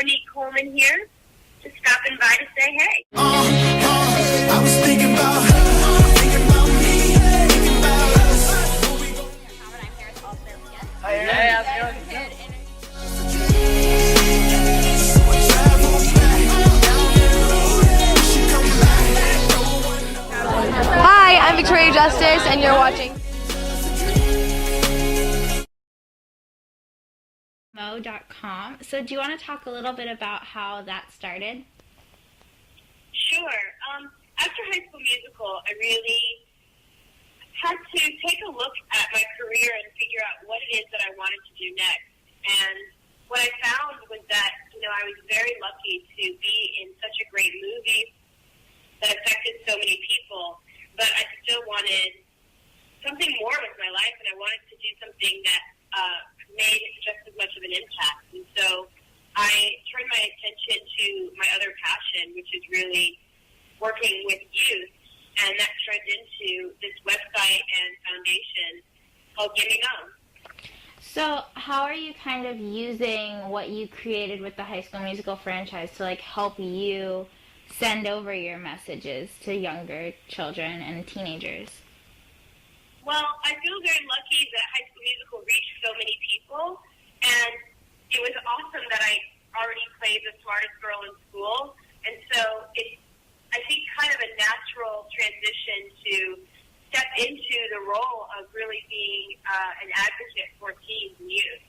Monique Coleman here, just stopping by to say hey. I was thinking about her, thinking about me, thinking about us. I'm here with all sales guests. Hey, how's it going? Hi, I'm Victoria Justice, and you're watching gimmemo.com. So do you want to talk a little bit about how that started? Sure. After High School Musical, I really had to take a look at my career and figure out what it is that I wanted to do next. And what I found was that, I was very lucky to be in such a great movie that affected so many people, but I still wanted something more with my life, and I wanted to do something that made just as much of an impact. And so I turned my attention to my other passion, which is really working with youth, and that turned into this website and foundation called gimmemo. So how are you kind of using what you created with the High School Musical franchise to help you send over your messages to younger children and teenagers? Well, I feel very lucky that High School Musical reached so many people, and it was awesome that I already played the smartest girl in school, and so it's, I think, kind of a natural transition to step into the role of really being an advocate for teens and youth.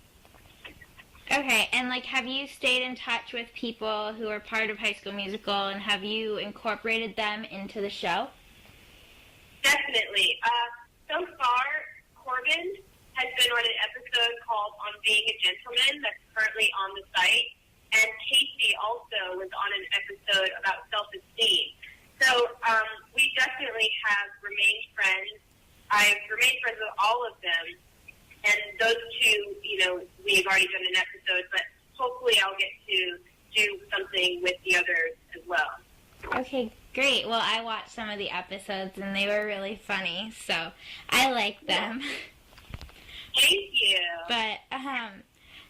Okay, and have you stayed in touch with people who are part of High School Musical, and have you incorporated them into the show? Definitely. So far, Corbin has been on an episode called On Being a Gentleman that's currently on the site, and Casey also was on an episode about self-esteem. So we definitely have remained friends. I've remained friends with all of them, and those two, we've already done an episode, but hopefully I'll get to do something with the others as well. Okay, great. Well, I watched some of the episodes, and they were really funny, so I like them. Thank you. But,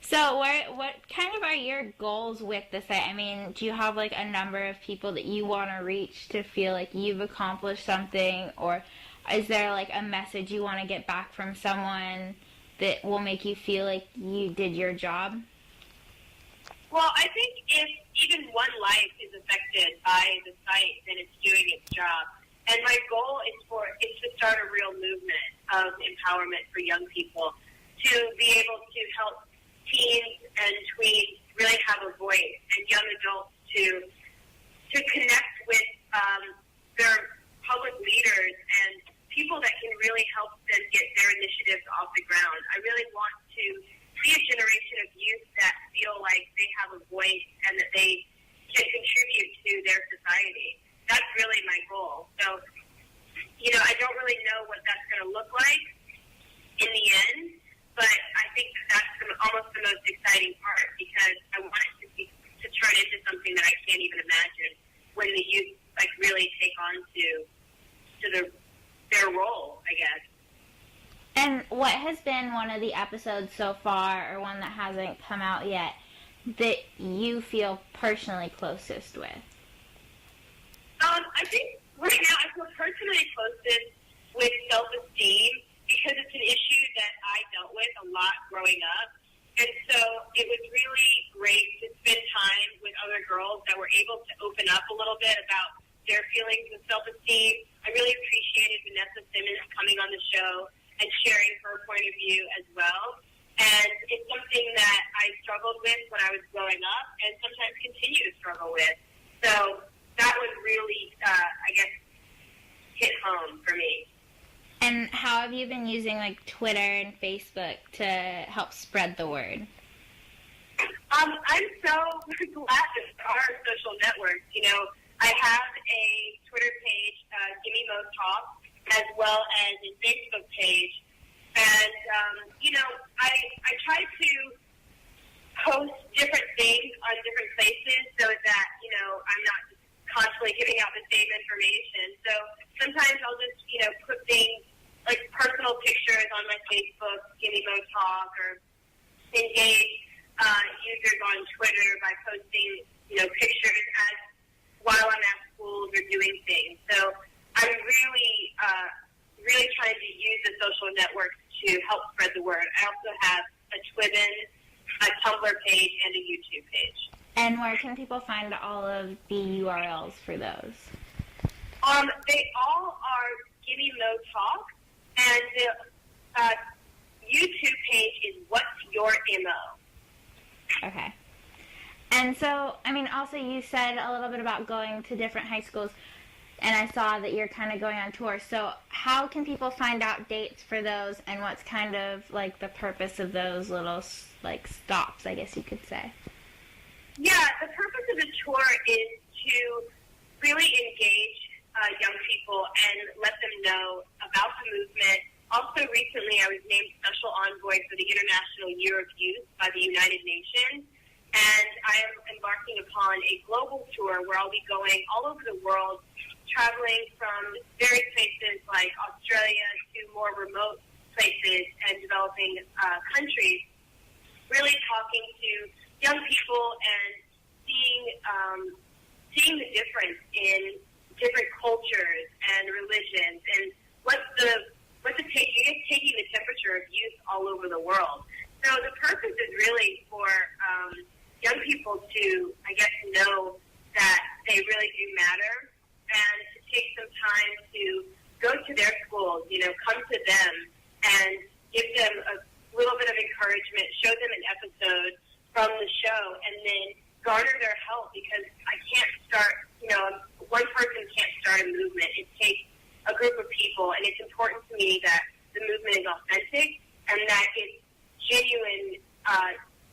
so what kind of are your goals with the site? I mean, do you have, a number of people that you want to reach to feel like you've accomplished something, or is there, a message you want to get back from someone that will make you feel like you did your job? Well, I think if even one life is affected by the site, then it's doing its job. And my goal is to start a real movement of empowerment for young people to be able to help teens and tweens really have a voice, and young adults to connect with their public leaders and people that can really help them get their initiatives off the ground. I really want to see a generation of youth that feel like they have a voice and that they can contribute to their society. That's really my goal. So, I don't really know what that's going to look like in the end, but I think that's almost the most exciting part, because I want it to turn into something that I can't even imagine when the youth really take on to their role, I guess. And what has been one of the episodes so far, or one that hasn't come out yet, that you feel personally closest with? I think right now I feel personally closest with self-esteem, because it's an issue that I dealt with a lot growing up. And so it was really great to spend time with other girls that were able to open up a little bit about their feelings of self-esteem. I really appreciated Vanessa Simmons coming on the show and sharing her point of view as well. And it's something that I struggled with when I was growing up, and sometimes continue to struggle with. So that would really, hit home for me. And how have you been using Twitter and Facebook to help spread the word? I'm so glad that there are social networks. I have a Twitter page, Gimmemo Talk, as well as a Facebook page. And, I try to post different things on different places so that, I'm not just constantly giving out the same information. So sometimes I'll just, put things like personal pictures on my Facebook, Gimmemo Talk, or engage users on Twitter by posting, pictures while I'm at schools or doing things. So I'm really trying to use the social networks to help spread the word. I also have a Twitter, a Tumblr page, and a YouTube page. And where can people find all of the URLs for those? They all are gimmemo talk, and the YouTube page is What's Your MO. Okay. And so, also you said a little bit about going to different high schools, and I saw that you're kind of going on tour. So how can people find out dates for those, and what's kind of like the purpose of those little stops, I guess you could say? Yeah, the purpose of the tour is to really engage young people and let them know about the movement. Also, recently I was named Special Envoy for the International Year of Youth by the United Nations, and I am embarking upon a global tour where I'll be going all over the world, traveling from various places like Australia to more remote places and developing countries, really talking to young people and seeing the difference in different cultures and religions and taking the temperature of youth all over the world. So the purpose is really for young people to, I guess, know that they really do matter, and to take some time to go to their schools, come to them and give them a little bit of encouragement, show them an episode from the show, and then garner their help, because I can't start, one person can't start a movement. It takes a group of people, and it's important to me that the movement is authentic and that it's genuine.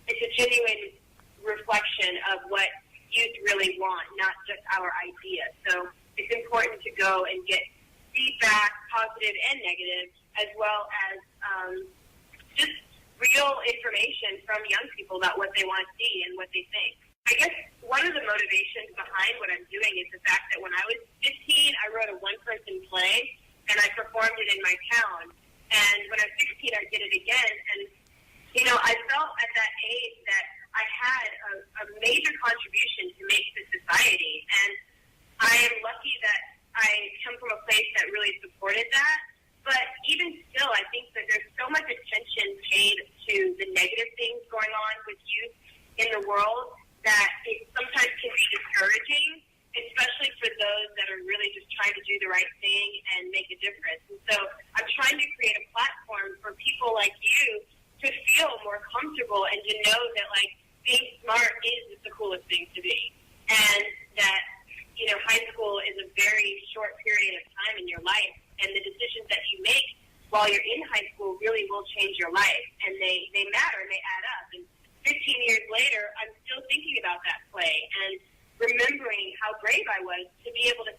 It's a genuine reflection of what youth really want, not just our ideas. So it's important to go and get feedback, positive and negative, as well as just real information from young people about what they want to see and what they think. I guess one of the motivations behind what I'm doing is the fact that when I was 15, I wrote a one-person play, and I performed it in my town. And when I was 16, I did it again. And, I felt at that age that I had a major contribution to make to society. And I am lucky that I come from a place that really supported that. But even still, I think that there's so much attention paid to the negative things going on with youth in the world that it sometimes can be discouraging, especially for those that are really just trying to do the right thing and make a difference. And so I'm trying to create a platform for people like you to feel more comfortable and to know that, being smart is the coolest thing to be. And that, high school is a very short period of time in your life, and the decisions that you make while you're in high school really will change your life, and they matter and they add up. And 15 years later, I'm still thinking about that play and remembering how brave I was to be able to